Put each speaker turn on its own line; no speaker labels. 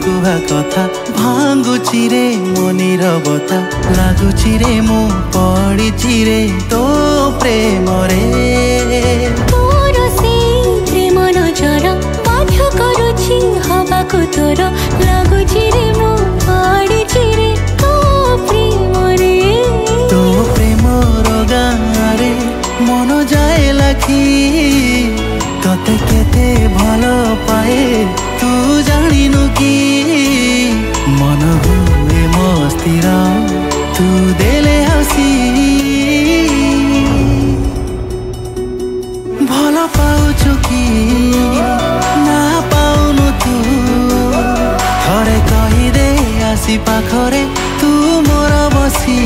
कुहा कथा भांगुची रे मनिर बता लागुची रे मु पड़िची रे तो प्रेम रे
तोर से प्रेम नजर बाध्य करुची हवाको तोर लागुची रे मु पड़िची रे तो प्रेम रे
तो प्रेम गाँरे मन जाए लाखी तते केते भल पाए तू जानिनु कि मन हुए मस्तिर तू देले हसी भल पाउछु कि ना पाउनु तू थरे कहिदे आसी पाखरे तू मोर बसी